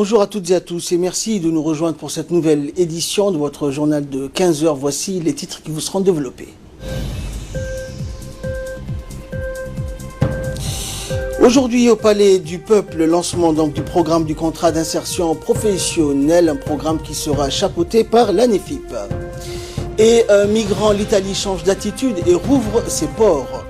Bonjour à toutes et à tous et merci de nous rejoindre pour cette nouvelle édition de votre journal de 15 heures. Voici les titres qui vous seront développés. Aujourd'hui au Palais du Peuple, lancement donc du programme du contrat d'insertion professionnelle, un programme qui sera chapeauté par l'ANEFIP. Et migrant, l'Italie change d'attitude et rouvre ses ports.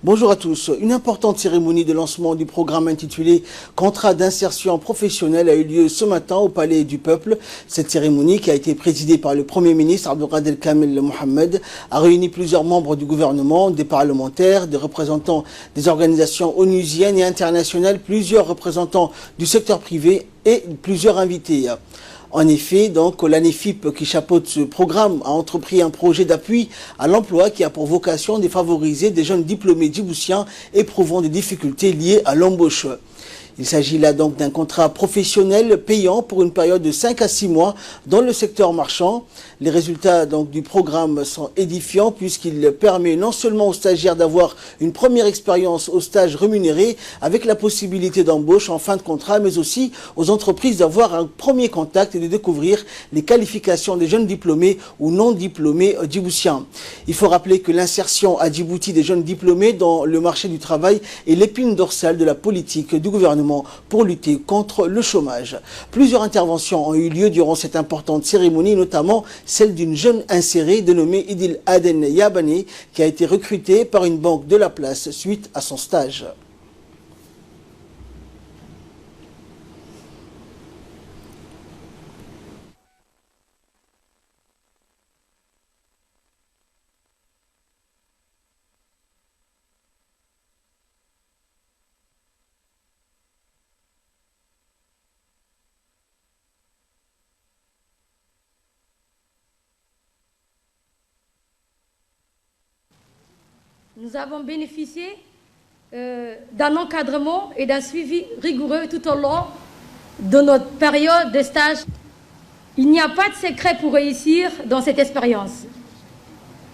Bonjour à tous. Une importante cérémonie de lancement du programme intitulé Contrat d'insertion professionnelle a eu lieu ce matin au Palais du Peuple. Cette cérémonie, qui a été présidée par le Premier ministre Abdelkader Kamel Mohamed, a réuni plusieurs membres du gouvernement, des parlementaires, des représentants des organisations onusiennes et internationales, plusieurs représentants du secteur privé et plusieurs invités. En effet, donc, l'ANEFIP qui chapeaute ce programme a entrepris un projet d'appui à l'emploi qui a pour vocation de favoriser des jeunes diplômés djiboutiens éprouvant des difficultés liées à l'embauche. Il s'agit là donc d'un contrat professionnel payant pour une période de 5 à 6 mois dans le secteur marchand. Les résultats donc du programme sont édifiants puisqu'il permet non seulement aux stagiaires d'avoir une première expérience au stage rémunéré avec la possibilité d'embauche en fin de contrat, mais aussi aux entreprises d'avoir un premier contact et de découvrir les qualifications des jeunes diplômés ou non diplômés djiboutiens. Il faut rappeler que l'insertion à Djibouti des jeunes diplômés dans le marché du travail est l'épine dorsale de la politique du gouvernement pour lutter contre le chômage. Plusieurs interventions ont eu lieu durant cette importante cérémonie, notamment celle d'une jeune insérée dénommée Idil Aden Yabane qui a été recrutée par une banque de la place suite à son stage. Nous avons bénéficié d'un encadrement et d'un suivi rigoureux tout au long de notre période de stage. Il n'y a pas de secret pour réussir dans cette expérience.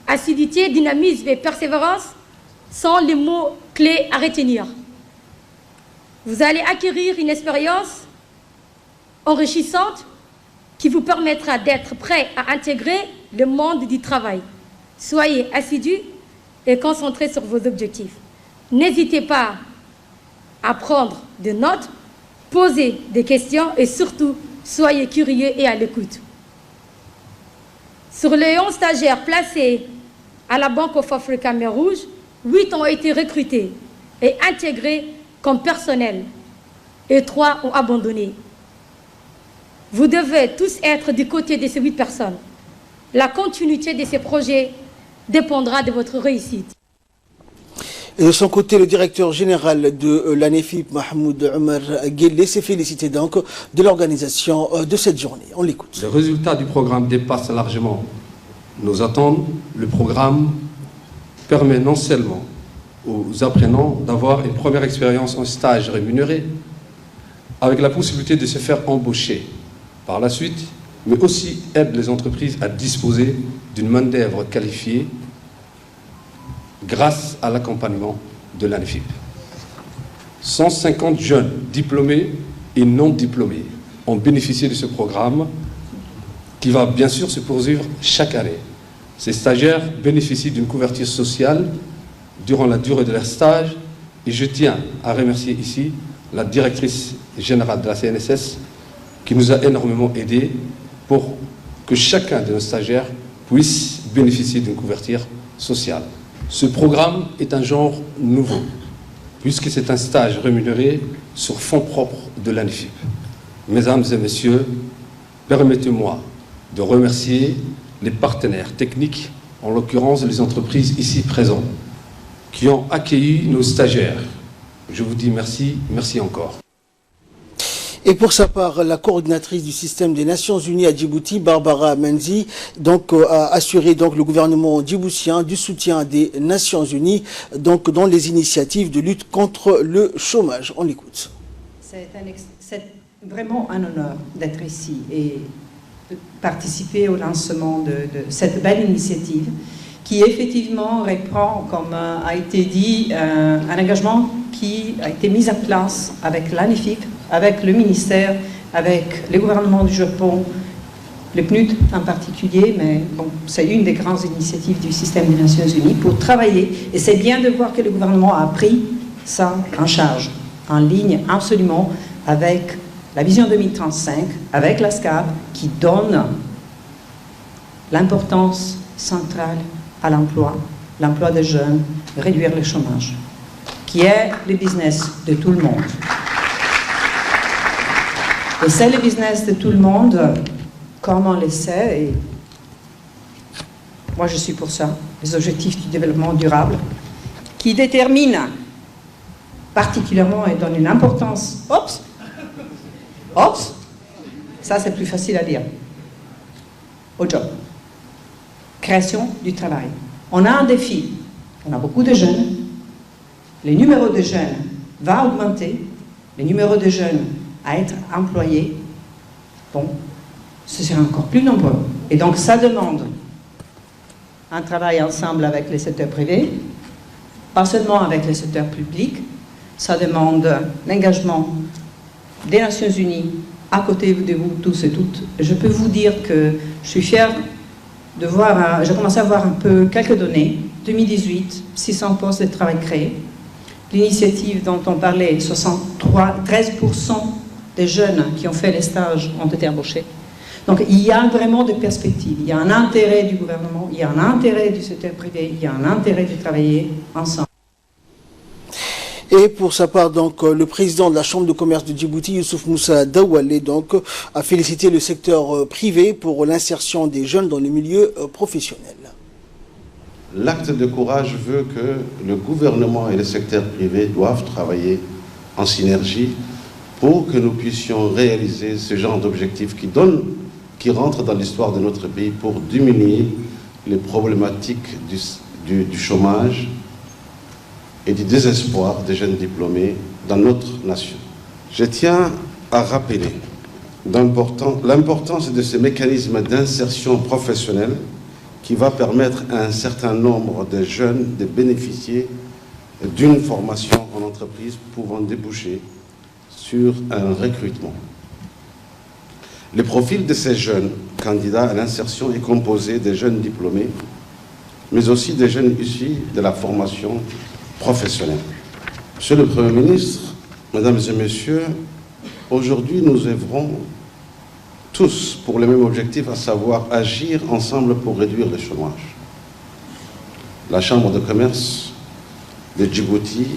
Assiduité, dynamisme et persévérance sont les mots clés à retenir. Vous allez acquérir une expérience enrichissante qui vous permettra d'être prêt à intégrer le monde du travail. Soyez assidus et concentrez sur vos objectifs. N'hésitez pas à prendre des notes, poser des questions et surtout, soyez curieux et à l'écoute. Sur les 11 stagiaires placés à la Banque of Africa Mer Rouge, 8 ont été recrutés et intégrés comme personnel et 3 ont abandonné. Vous devez tous être du côté de ces 8 personnes. La continuité de ces projets dépendra de votre réussite. Et de son côté, le directeur général de l'ANEFIP, Mahmoud Omar Guelleh, s'est félicité donc de l'organisation de cette journée. On l'écoute. Les résultats du programme dépassent largement nos attentes. Le programme permet non seulement aux apprenants d'avoir une première expérience en stage rémunéré, avec la possibilité de se faire embaucher par la suite, mais aussi aide les entreprises à disposer d'une main-d'œuvre qualifiée grâce à l'accompagnement de l'ANEFIP. 150 jeunes diplômés et non diplômés ont bénéficié de ce programme qui va bien sûr se poursuivre chaque année. Ces stagiaires bénéficient d'une couverture sociale durant la durée de leur stage et je tiens à remercier ici la directrice générale de la CNSS qui nous a énormément aidés pour que chacun de nos stagiaires puisse bénéficier d'une couverture sociale. Ce programme est un genre nouveau, puisque c'est un stage rémunéré sur fonds propres de l'ANEFIP. Mesdames et messieurs, permettez-moi de remercier les partenaires techniques, en l'occurrence les entreprises ici présentes, qui ont accueilli nos stagiaires. Je vous dis merci, merci encore. Et pour sa part, la coordinatrice du système des Nations Unies à Djibouti, Barbara Menzi, donc, a assuré donc, le gouvernement djiboutien du soutien des Nations Unies donc, dans les initiatives de lutte contre le chômage. On l'écoute. C'est vraiment un honneur d'être ici et de participer au lancement de cette belle initiative qui effectivement reprend, comme a été dit, un engagement qui a été mise en place avec l'ANIFIP, avec le ministère, avec le gouvernement du Japon, le PNUD en particulier, mais bon, c'est une des grandes initiatives du système des Nations Unies pour travailler. Et c'est bien de voir que le gouvernement a pris ça en charge, en ligne absolument avec la vision 2035, avec la SCAP, qui donne l'importance centrale à l'emploi des jeunes, réduire le chômage, qui est le business de tout le monde. Et c'est le business de tout le monde, comme on le sait, et moi je suis pour ça, les objectifs du développement durable, qui déterminent particulièrement et donnent une importance, ça c'est plus facile à dire, au job. Création du travail. On a un défi, on a beaucoup de jeunes, le numéro de jeunes va augmenter, le numéro de jeunes à être employés, bon, ce sera encore plus nombreux. Et donc ça demande un travail ensemble avec les secteurs privés, pas seulement avec les secteurs publics, ça demande l'engagement des Nations Unies à côté de vous tous et toutes. Je peux vous dire que je suis fière de voir, j'ai commencé à voir un peu quelques données. 2018, 600 postes de travail créés. L'initiative dont on parlait, 13% des jeunes qui ont fait les stages ont été embauchés. Donc il y a vraiment des perspectives, il y a un intérêt du gouvernement, il y a un intérêt du secteur privé, il y a un intérêt de travailler ensemble. Et pour sa part, donc, le président de la Chambre de commerce de Djibouti, Youssouf Moussa Daoualé, donc, a félicité le secteur privé pour l'insertion des jeunes dans le milieu professionnel. L'acte de courage veut que le gouvernement et le secteur privé doivent travailler en synergie pour que nous puissions réaliser ce genre d'objectifs qui rentrent dans l'histoire de notre pays pour diminuer les problématiques du chômage et du désespoir des jeunes diplômés dans notre nation. Je tiens à rappeler l'importance de ce mécanisme d'insertion professionnelle qui va permettre à un certain nombre de jeunes de bénéficier d'une formation en entreprise pouvant déboucher sur un recrutement. Le profil de ces jeunes candidats à l'insertion est composé de jeunes diplômés, mais aussi des jeunes issus de la formation professionnelle. Monsieur le Premier ministre, Mesdames et Messieurs, aujourd'hui nous œuvrons tous pour le même objectif, à savoir agir ensemble pour réduire le chômage. La Chambre de commerce de Djibouti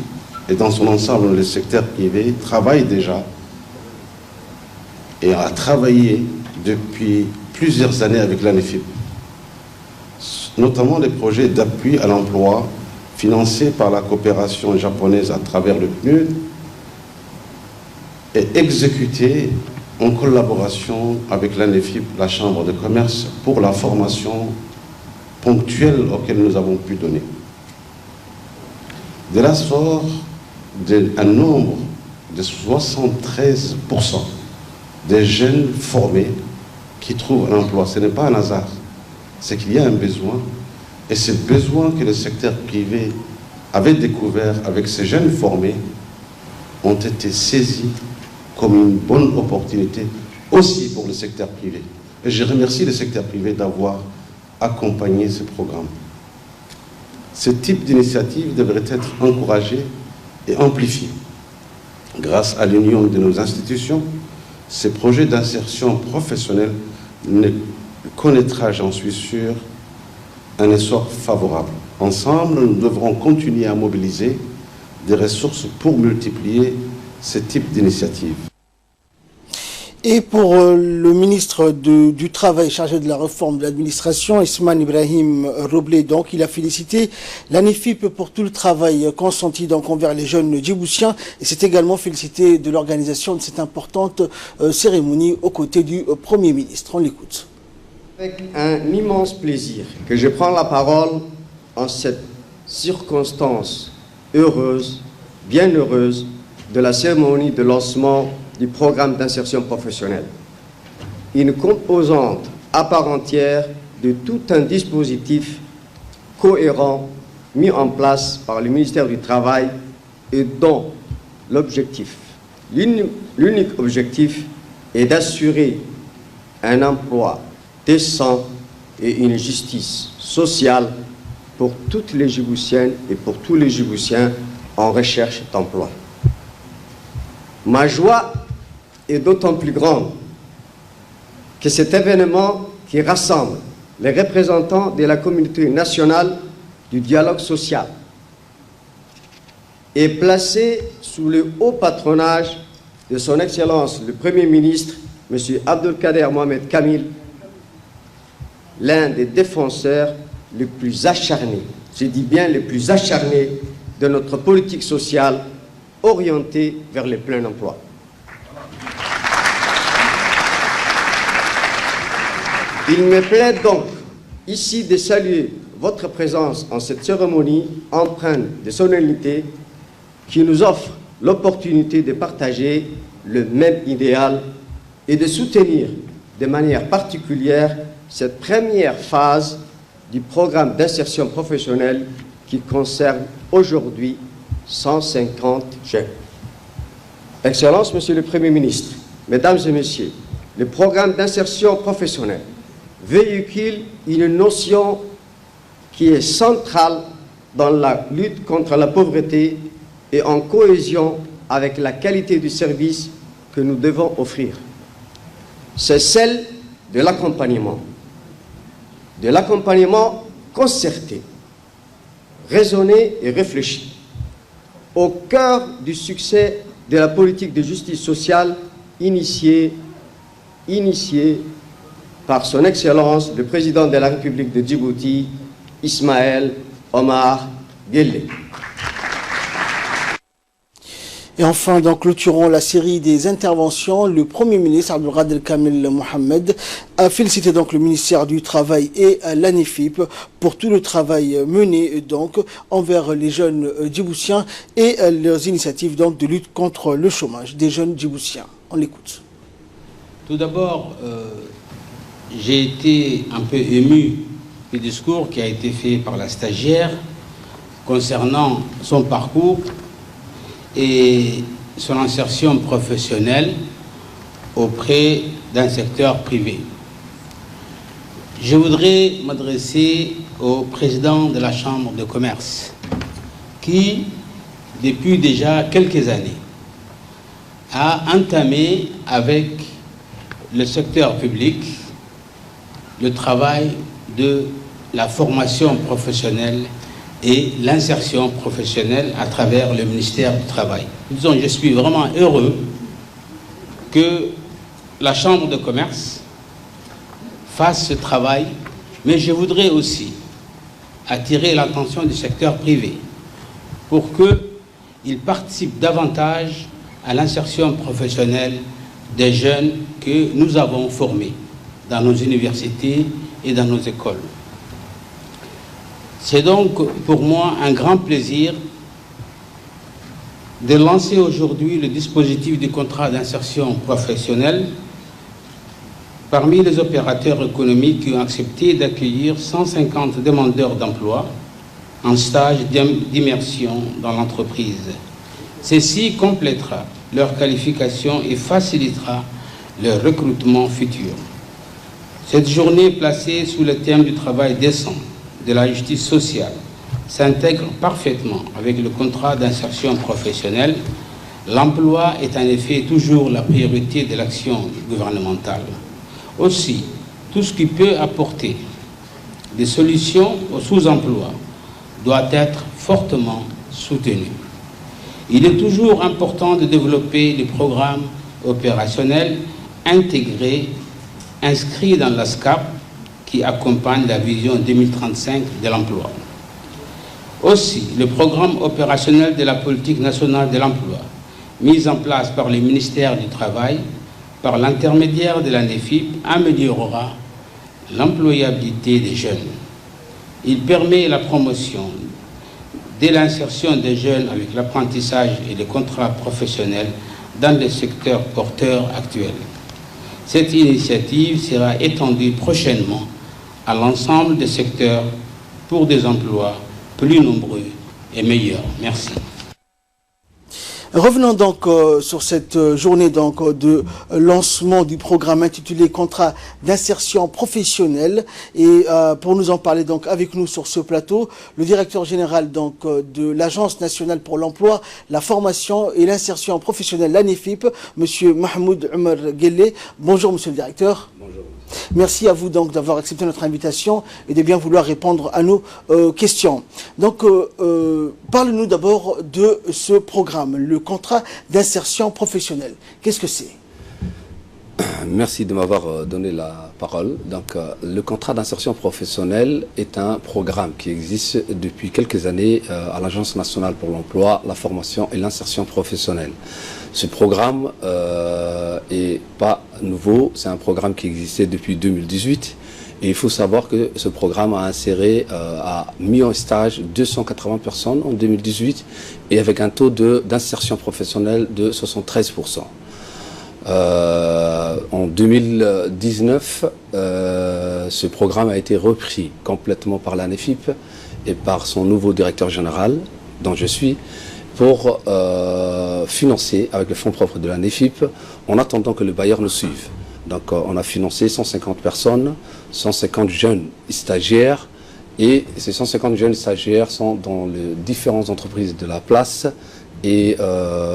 et dans son ensemble le secteur privé travaille déjà et a travaillé depuis plusieurs années avec l'ANIFIP, notamment les projets d'appui à l'emploi financés par la coopération japonaise à travers le PNUD et exécutés en collaboration avec l'ANIFIP, la Chambre de commerce, pour la formation ponctuelle auquel nous avons pu donner. De là sort un nombre de 73% des jeunes formés qui trouvent un emploi. Ce n'est pas un hasard, c'est qu'il y a un besoin, et ce besoin que le secteur privé avait découvert avec ces jeunes formés ont été saisis comme une bonne opportunité aussi pour le secteur privé. Et je remercie le secteur privé d'avoir accompagné ce programme. Ce type d'initiative devrait être encouragé et amplifié. Grâce à l'union de nos institutions, ces projets d'insertion professionnelle connaîtra, j'en suis sûr, un essor favorable. Ensemble, nous devrons continuer à mobiliser des ressources pour multiplier ce type d'initiative. Et pour le ministre du Travail chargé de la réforme de l'administration, Isman Ibrahim Roblé, donc, il a félicité l'ANIFIP pour tout le travail consenti donc envers les jeunes djiboutiens et s'est également félicité de l'organisation de cette importante cérémonie aux côtés du Premier ministre. On l'écoute. Avec un immense plaisir que je prends la parole en cette circonstance heureuse, bien heureuse, de la cérémonie de lancement du programme d'insertion professionnelle, une composante à part entière de tout un dispositif cohérent mis en place par le ministère du Travail et dont l'unique objectif est d'assurer un emploi décent et une justice sociale pour toutes les Djiboutiennes et pour tous les Djiboutiens en recherche d'emploi. Ma joie est d'autant plus grande que cet événement qui rassemble les représentants de la communauté nationale du dialogue social est placé sous le haut patronage de son Excellence le Premier ministre, M. Abdelkader Mohamed Kamil, l'un des défenseurs les plus acharnés, je dis bien les plus acharnés, de notre politique sociale orientée vers le plein emploi. Il me plaît donc ici de saluer votre présence en cette cérémonie empreinte de solennité qui nous offre l'opportunité de partager le même idéal et de soutenir de manière particulière cette première phase du programme d'insertion professionnelle qui concerne aujourd'hui 150 jeunes. Excellence, Monsieur le Premier ministre, Mesdames et Messieurs, le programme d'insertion professionnelle véhicule une notion qui est centrale dans la lutte contre la pauvreté et en cohésion avec la qualité du service que nous devons offrir. C'est celle de l'accompagnement concerté, raisonné et réfléchi, au cœur du succès de la politique de justice sociale initiée par son Excellence le Président de la République de Djibouti, Ismaël Omar Guelleh. Et enfin, donc, clôturons la série des interventions. Le Premier ministre Abdelkader Kamil Mohamed a félicité donc le ministère du Travail et l'ANEFIP pour tout le travail mené donc envers les jeunes djiboutiens et leurs initiatives donc de lutte contre le chômage des jeunes djiboutiens. On l'écoute. Tout d'abord, j'ai été un peu ému du discours qui a été fait par la stagiaire concernant son parcours et son insertion professionnelle auprès d'un secteur privé. Je voudrais m'adresser au président de la Chambre de commerce qui, depuis déjà quelques années, a entamé avec le secteur public le travail de la formation professionnelle et l'insertion professionnelle à travers le ministère du Travail. Disons, je suis vraiment heureux que la Chambre de commerce fasse ce travail, mais je voudrais aussi attirer l'attention du secteur privé pour qu'il participe davantage à l'insertion professionnelle des jeunes que nous avons formés dans nos universités et dans nos écoles. C'est donc pour moi un grand plaisir de lancer aujourd'hui le dispositif du contrat d'insertion professionnelle parmi les opérateurs économiques qui ont accepté d'accueillir 150 demandeurs d'emploi en stage d'immersion dans l'entreprise. Ceci complétera leur qualification et facilitera leur recrutement futur. Cette journée placée sous le thème du travail décent, de la justice sociale, s'intègre parfaitement avec le contrat d'insertion professionnelle. L'emploi est en effet toujours la priorité de l'action gouvernementale. Aussi, tout ce qui peut apporter des solutions au sous-emploi doit être fortement soutenu. Il est toujours important de développer les programmes opérationnels intégrés, inscrits dans la SCAP, qui accompagne la vision 2035 de l'emploi. Aussi, le programme opérationnel de la politique nationale de l'emploi, mis en place par le ministère du Travail, par l'intermédiaire de l'ANEFIP, améliorera l'employabilité des jeunes. Il permet la promotion de l'insertion des jeunes avec l'apprentissage et les contrats professionnels dans les secteurs porteurs actuels. Cette initiative sera étendue prochainement à l'ensemble des secteurs pour des emplois plus nombreux et meilleurs. Merci. Revenons donc sur cette journée donc, de lancement du programme intitulé Contrat d'insertion professionnelle. Et pour nous en parler donc avec nous sur ce plateau, le directeur général donc, de l'Agence nationale pour l'emploi, la formation et l'insertion professionnelle, l'ANEFIP, Monsieur Mahmoud Omar Guelleh. Bonjour Monsieur le directeur. Bonjour. Merci à vous donc d'avoir accepté notre invitation et de bien vouloir répondre à nos questions. Donc, parlez-nous d'abord de ce programme, le contrat d'insertion professionnelle. Qu'est-ce que c'est? Merci de m'avoir donné la parole. Donc, le contrat d'insertion professionnelle est un programme qui existe depuis quelques années à l'Agence nationale pour l'emploi, la formation et l'insertion professionnelle. Ce programme est pas nouveau, c'est un programme qui existait depuis 2018. Et il faut savoir que ce programme a mis en stage 280 personnes en 2018 et avec un taux d'insertion professionnelle de 73%. En 2019, ce programme a été repris complètement par l'ANEFIP et par son nouveau directeur général, dont je suis, pour financer avec le fonds propre de l'ANEFIP en attendant que le bailleur nous suive. Donc on a financé 150 personnes, 150 jeunes stagiaires, et ces 150 jeunes stagiaires sont dans les différentes entreprises de la place et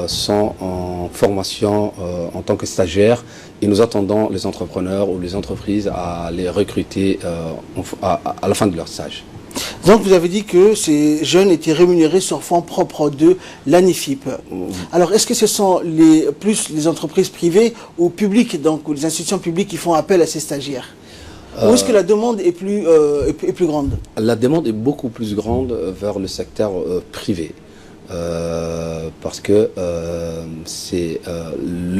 sont en formation en tant que stagiaires, et nous attendons les entrepreneurs ou les entreprises à les recruter à la fin de leur stage. Donc vous avez dit que ces jeunes étaient rémunérés sur fonds propres de l'ANEFIP. Alors est-ce que ce sont plus les entreprises privées ou publiques, donc ou les institutions publiques qui font appel à ces stagiaires? Ou est-ce que la demande est plus grande? La demande est beaucoup plus grande vers le secteur privé. Parce que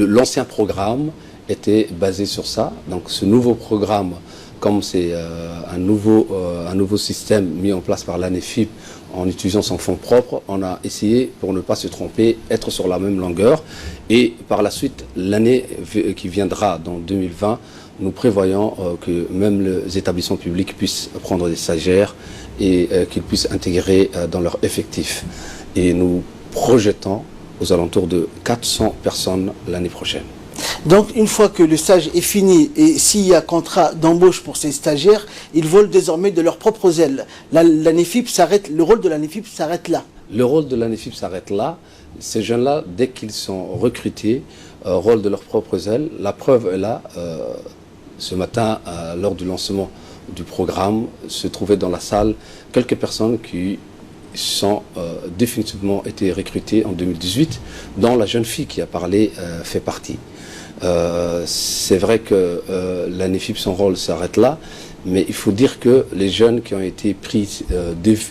l'ancien programme était basé sur ça. Donc ce nouveau programme, comme c'est un nouveau système mis en place par l'ANEFIP en utilisant son fonds propre, on a essayé, pour ne pas se tromper, être sur la même longueur. Et par la suite, l'année qui viendra, dans 2020, nous prévoyons que même les établissements publics puissent prendre des stagiaires et qu'ils puissent intégrer dans leur effectif. Et nous projetons aux alentours de 400 personnes l'année prochaine. Donc, une fois que le stage est fini et s'il y a contrat d'embauche pour ces stagiaires, ils volent désormais de leurs propres ailes. L'ANEFIP s'arrête, le rôle de l'ANEFIP s'arrête là. Le rôle de l'ANEFIP s'arrête là. Ces jeunes-là, dès qu'ils sont recrutés, rôle de leurs propres ailes. La preuve est là. Ce matin, lors du lancement du programme, se trouvaient dans la salle quelques personnes qui sont définitivement été recrutées en 2018, dont la jeune fille qui a parlé fait partie. C'est vrai que l'ANEFIP, son rôle s'arrête là, mais il faut dire que les jeunes qui ont été pris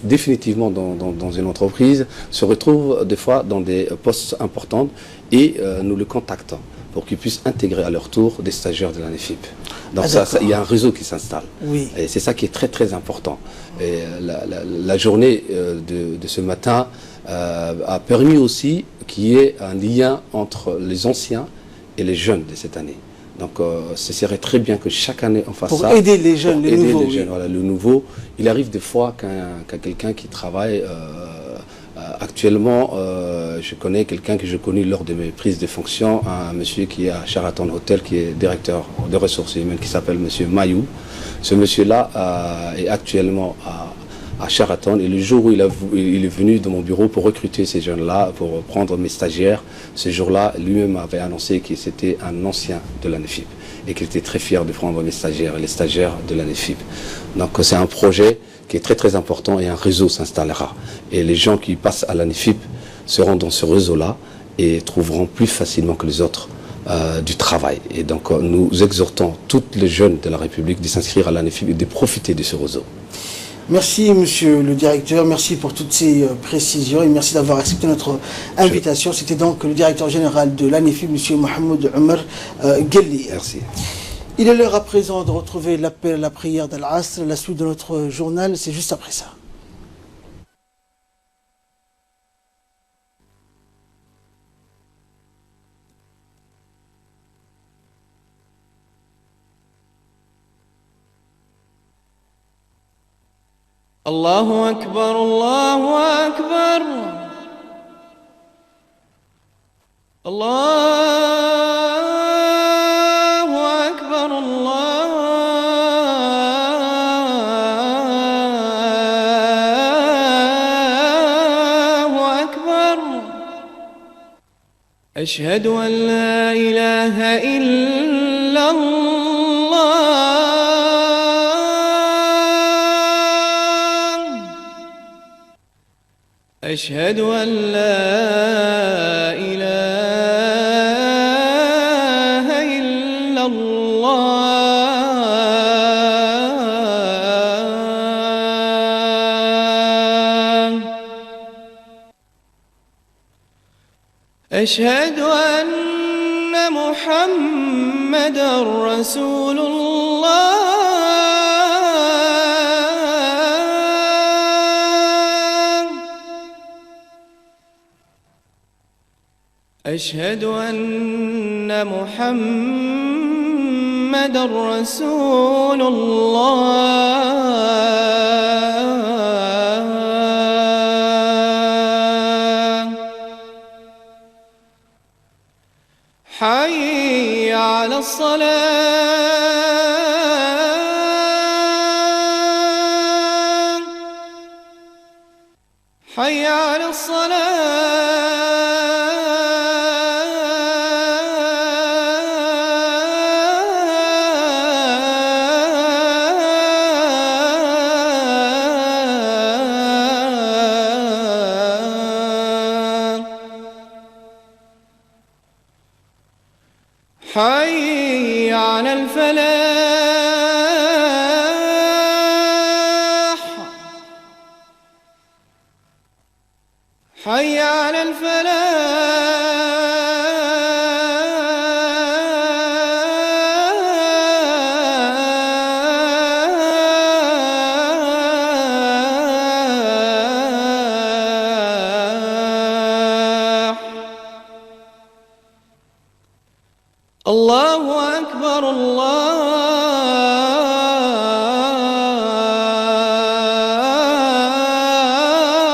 définitivement dans une entreprise se retrouvent des fois dans des postes importants et nous les contactons pour qu'ils puissent intégrer à leur tour des stagiaires de l'ANEFIP. Donc il y a un réseau qui s'installe. Oui. Et c'est ça qui est très très important. Et la journée de ce matin a permis aussi qu'il y ait un lien entre les anciens et les jeunes de cette année. Donc ce serait très bien que chaque année on fasse ça. Pour aider les jeunes, les nouveaux. Oui. Voilà, le nouveau. Il arrive des fois qu'un quelqu'un qui travaille actuellement, je connais quelqu'un que je connais lors de mes prises de fonction, un monsieur qui est à Sheraton Hotel, qui est directeur de ressources humaines, qui s'appelle monsieur Mayou. Ce monsieur-là est actuellement à Sheraton, et le jour où il est venu dans mon bureau pour recruter ces jeunes-là, pour prendre mes stagiaires, ce jour-là, lui-même avait annoncé que c'était un ancien de l'ANEFIP et qu'il était très fier de prendre mes stagiaires et les stagiaires de l'ANEFIP. Donc c'est un projet qui est très très important et un réseau s'installera. Et les gens qui passent à l'ANEFIP seront dans ce réseau-là et trouveront plus facilement que les autres du travail. Et donc nous exhortons tous les jeunes de la République de s'inscrire à l'ANEFIP et de profiter de ce réseau. Merci Monsieur le Directeur, merci pour toutes ces précisions et merci d'avoir accepté notre invitation. C'était donc le Directeur Général de l'ANEFIP, Monsieur Mahmoud Omar Guelleh. Merci. Il est l'heure à présent de retrouver l'appel à la prière d'Al-Asr. La suite de notre journal, c'est juste après ça. الله أكبر الله أكبر الله أكبر الله أكبر أشهد أن لا إله إلا الله أشهد أن لا إله إلا الله أشهد أن محمدًا رسول الله أشهد أن محمدًا رسول الله حي على الصلاة حي على الصلاة حي على الفلاح حي على الفلاح الله أكبر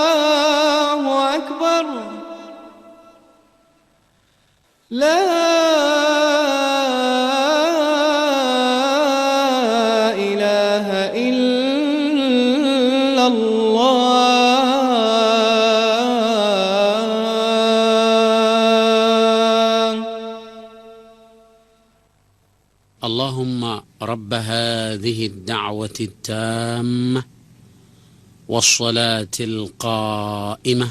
الله أكبر لا إله إلا الله اللهم رب هذه الدعوة التامة والصلاة القائمة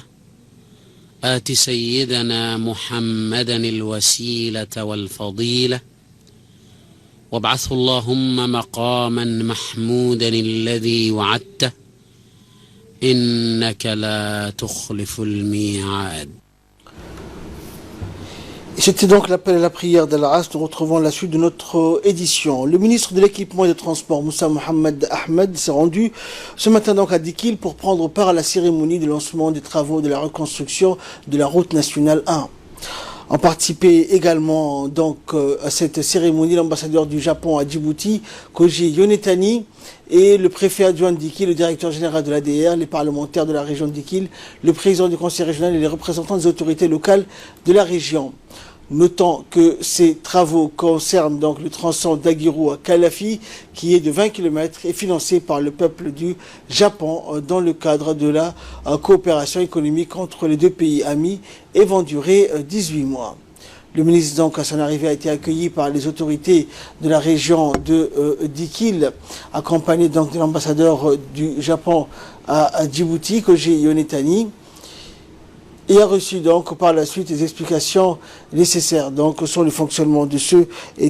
آت سيدنا محمدا الوسيلة والفضيلة وابعثه اللهم مقاما محمودا الذي وعدته إنك لا تخلف الميعاد. C'était donc l'appel à la prière d'Al-As. Nous retrouvons la suite de notre édition. Le ministre de l'équipement et des transports, Moussa Mohamed Ahmed, s'est rendu ce matin donc à Dikil pour prendre part à la cérémonie de lancement des travaux de la reconstruction de la route nationale 1. En participé également donc à cette cérémonie l'ambassadeur du Japon à Djibouti, Koji Yonetani, et le préfet adjoint de Dikil, le directeur général de l'ADR, les parlementaires de la région de Dikil, le président du conseil régional et les représentants des autorités locales de la région. Notant que ces travaux concernent donc le tronçon d'Agiru à Kalafi, qui est de 20 km et financé par le peuple du Japon dans le cadre de la coopération économique entre les deux pays amis et vont durer 18 mois. Le ministre donc à son arrivée a été accueilli par les autorités de la région de Dikil, accompagné donc de l'ambassadeur du Japon à Djibouti, Koji Yonetani, et a reçu donc par la suite les explications nécessaires donc sur le fonctionnement de ces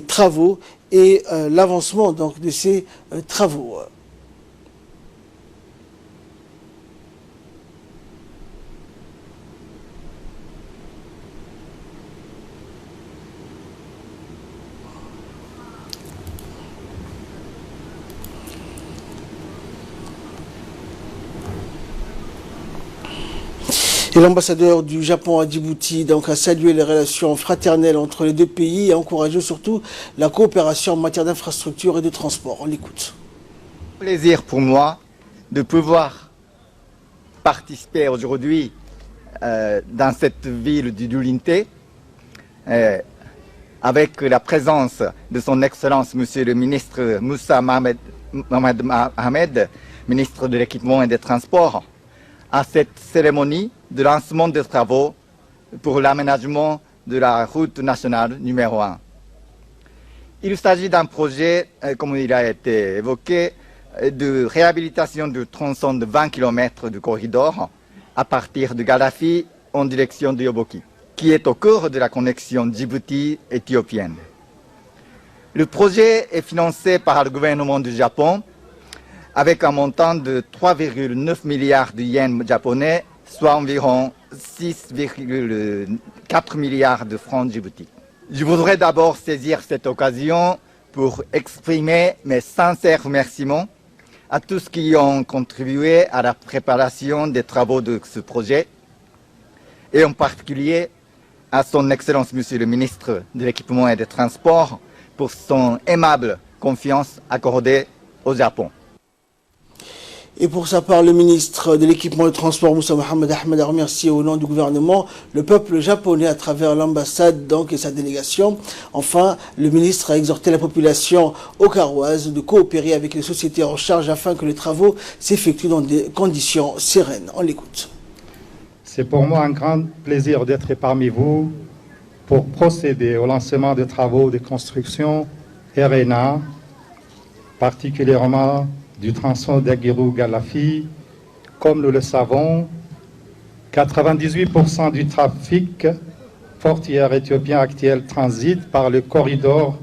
travaux et l'avancement donc de ces travaux. Et l'ambassadeur du Japon à Djibouti donc, a salué les relations fraternelles entre les deux pays et a encouragé surtout la coopération en matière d'infrastructure et de transport. On l'écoute. Plaisir pour moi de pouvoir participer aujourd'hui dans cette ville du Dulinte avec la présence de son Excellence, Monsieur le ministre Moussa Mohamed Ahmed, ministre de l'Équipement et des Transports, à cette cérémonie de lancement des travaux pour l'aménagement de la route nationale numéro 1. Il s'agit d'un projet, comme il a été évoqué, de réhabilitation du tronçon de 20 km du corridor à partir de Galafi en direction de Yoboki, qui est au cœur de la connexion Djibouti-éthiopienne. Le projet est financé par le gouvernement du Japon avec un montant de 3,9 milliards de yens japonais, soit environ 6,4 milliards de francs djiboutiques. Je voudrais d'abord saisir cette occasion pour exprimer mes sincères remerciements à tous qui ont contribué à la préparation des travaux de ce projet, et en particulier à son Excellence Monsieur le ministre de l'Équipement et des Transports pour son aimable confiance accordée au Japon. Et pour sa part, le ministre de l'Équipement et des Transports, Moussa Mohamed Ahmed, a remercié au nom du gouvernement le peuple japonais à travers l'ambassade et sa délégation. Enfin, le ministre a exhorté la population auxerroise de coopérer avec les sociétés en charge afin que les travaux s'effectuent dans des conditions sereines. On l'écoute. C'est pour moi un grand plaisir d'être parmi vous pour procéder au lancement des travaux de construction RNA, particulièrement du tronçon d'Aguirou-Galafi. Comme nous le savons, 98% du trafic portuaire éthiopien actuel transite par le corridor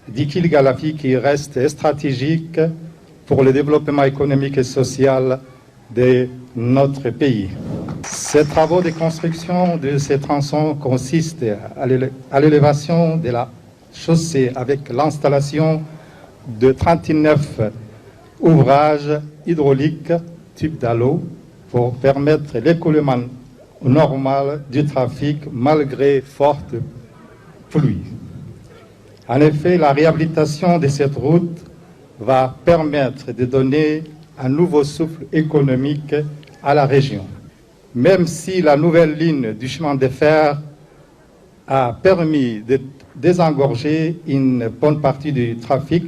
d'Ikil-Galafi qui reste stratégique pour le développement économique et social de notre pays. Ces travaux de construction de ces tronçons consistent à l'élévation de la chaussée avec l'installation de 39 ouvrages hydrauliques type d'eau pour permettre l'écoulement normal du trafic malgré forte pluie. En effet, la réhabilitation de cette route va permettre de donner un nouveau souffle économique à la région. Même si la nouvelle ligne du chemin de fer a permis de désengorger une bonne partie du trafic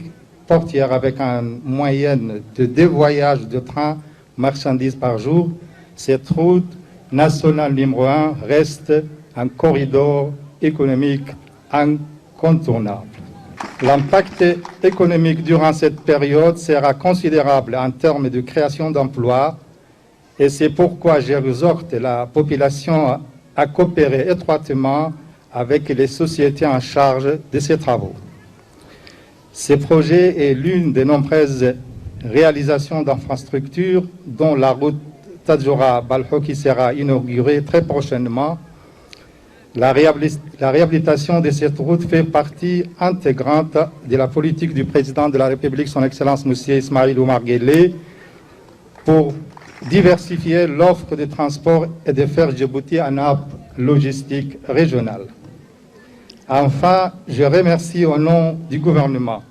portière avec une moyenne de 2 voyages de train marchandises par jour, cette route nationale numéro 1 reste un corridor économique incontournable. L'impact économique durant cette période sera considérable en termes de création d'emplois et c'est pourquoi j'exhorte la population à coopérer étroitement avec les sociétés en charge de ces travaux. Ce projet est l'une des nombreuses réalisations d'infrastructures dont la route Tadjoura-Balho qui sera inaugurée très prochainement. La réhabilitation de cette route fait partie intégrante de la politique du président de la République, son Excellence Monsieur Ismaïl Oumar Guelleh, pour diversifier l'offre de transport et de faire Djibouti un hub logistique régional. Enfin, je remercie au nom du gouvernement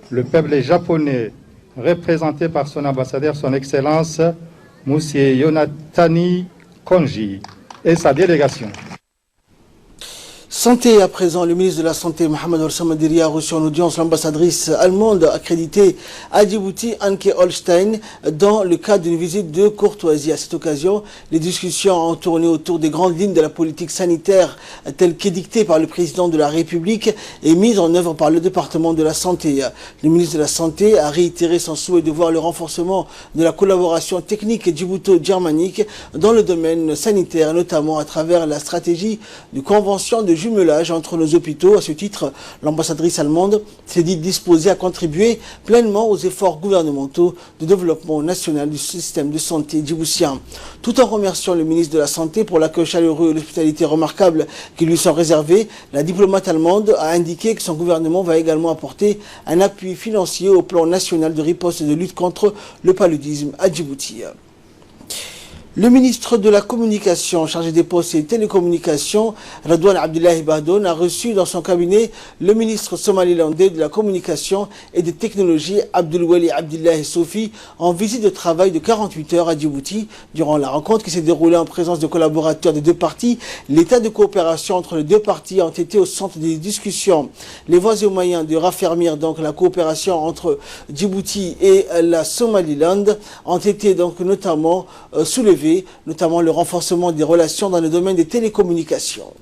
le peuple japonais représenté par son ambassadeur, son Excellence Monsieur Yonatani Konji et sa délégation. Santé à présent, le ministre de la Santé, Mohamed Al-Samadiri, a reçu en audience l'ambassadrice allemande accréditée à Djibouti, Anke Holstein, dans le cadre d'une visite de courtoisie. À cette occasion, les discussions ont tourné autour des grandes lignes de la politique sanitaire telle qu'édictée par le président de la République et mise en œuvre par le département de la Santé. Le ministre de la Santé a réitéré son souhait de voir le renforcement de la collaboration technique djibouto-germanique dans le domaine sanitaire, notamment à travers la stratégie de convention de jumelage entre nos hôpitaux. À ce titre, l'ambassadrice allemande s'est dit disposée à contribuer pleinement aux efforts gouvernementaux de développement national du système de santé djiboutien. Tout en remerciant le ministre de la Santé pour l'accueil chaleureux et l'hospitalité remarquable qui lui sont réservés, la diplomate allemande a indiqué que son gouvernement va également apporter un appui financier au plan national de riposte et de lutte contre le paludisme à Djibouti. Le ministre de la Communication, chargé des Postes et Télécommunications, Radouane Abdullahi Bahdoun, a reçu dans son cabinet le ministre somalilandais de la Communication et des Technologies, Abdulwali Abdullahi Sofi, en visite de travail de 48 heures à Djibouti. Durant la rencontre qui s'est déroulée en présence de collaborateurs des deux parties, l'état de coopération entre les deux parties ont été au centre des discussions. Les voies et moyens de raffermir donc la coopération entre Djibouti et la Somaliland ont été donc notamment soulevés, notamment le renforcement des relations dans le domaine des télécommunications.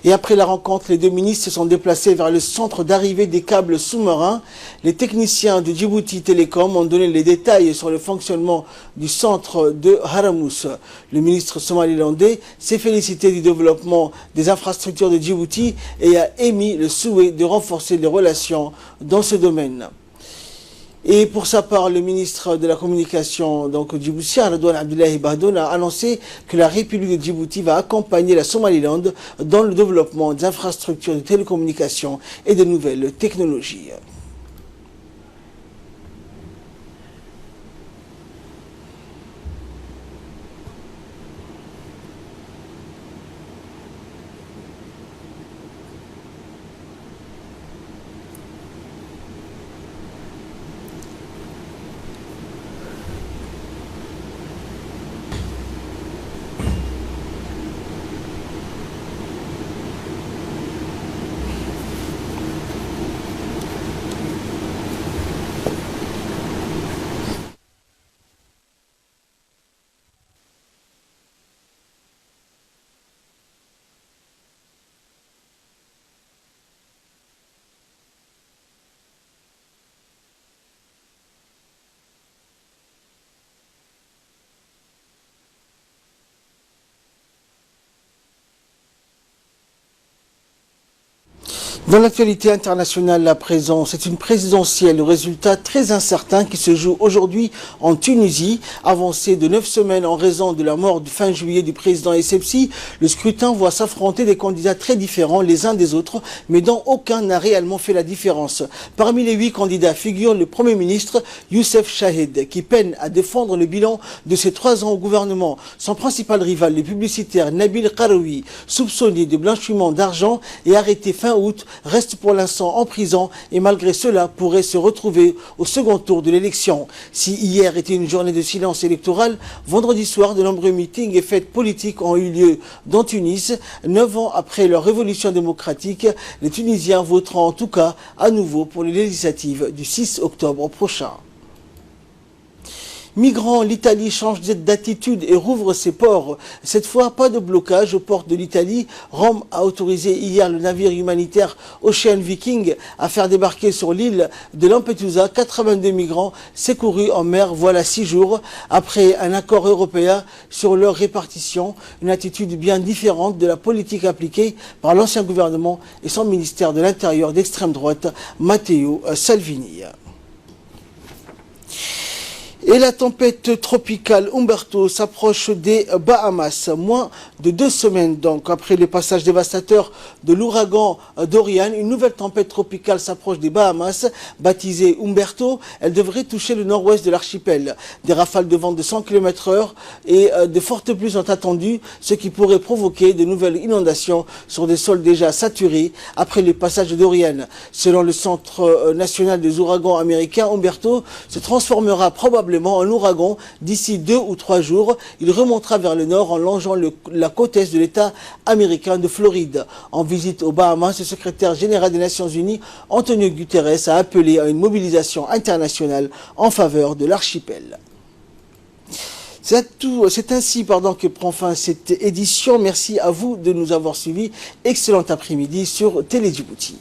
Et après la rencontre, les deux ministres se sont déplacés vers le centre d'arrivée des câbles sous-marins. Les techniciens de Djibouti Telecom ont donné les détails sur le fonctionnement du centre de Haramous. Le ministre somalilandais s'est félicité du développement des infrastructures de Djibouti et a émis le souhait de renforcer les relations dans ce domaine. Et pour sa part, le ministre de la Communication, donc djiboutien, Radouane Abdullahi Bahdoun, a annoncé que la République de Djibouti va accompagner la Somaliland dans le développement des infrastructures de télécommunications et de nouvelles technologies. Dans l'actualité internationale, à présent, c'est une présidentielle, résultat très incertain qui se joue aujourd'hui en Tunisie. Avancé de 9 semaines en raison de la mort du fin juillet du président Essebsi, le scrutin voit s'affronter des candidats très différents les uns des autres, mais dont aucun n'a réellement fait la différence. Parmi les 8 candidats figure le Premier ministre Youssef Chahed, qui peine à défendre le bilan de ses 3 ans au gouvernement. Son principal rival, le publicitaire Nabil Karoui, soupçonné de blanchiment d'argent et arrêté fin août, reste pour l'instant en prison et malgré cela pourrait se retrouver au second tour de l'élection. Si hier était une journée de silence électoral, vendredi soir de nombreux meetings et fêtes politiques ont eu lieu dans Tunis. 9 ans après leur révolution démocratique, les Tunisiens voteront en tout cas à nouveau pour les législatives du 6 octobre prochain. Migrants, l'Italie change d'attitude et rouvre ses ports. Cette fois, pas de blocage aux portes de l'Italie. Rome a autorisé hier le navire humanitaire Ocean Viking à faire débarquer sur l'île de Lampedusa 82 migrants secourus en mer voilà 6 jours après un accord européen sur leur répartition. Une attitude bien différente de la politique appliquée par l'ancien gouvernement et son ministère de l'Intérieur d'extrême droite, Matteo Salvini. Et la tempête tropicale Umberto s'approche des Bahamas. Moins de 2 semaines donc après le passage dévastateur de l'ouragan Dorian, une nouvelle tempête tropicale s'approche des Bahamas. Baptisée Umberto, elle devrait toucher le nord-ouest de l'archipel. Des rafales de vent de 100 km/h et de fortes pluies sont attendues, ce qui pourrait provoquer de nouvelles inondations sur des sols déjà saturés après le passage de Dorian. Selon le Centre national des ouragans américains, Umberto se transformera probablement en ouragan d'ici 2 ou 3 jours. Il remontera vers le nord en longeant la côte est de l'État américain de Floride. En visite aux Bahamas, le secrétaire général des Nations Unies, Antonio Guterres, a appelé à une mobilisation internationale en faveur de l'archipel. C'est ainsi que prend fin cette édition. Merci à vous de nous avoir suivis. Excellent après-midi sur Télé Djibouti.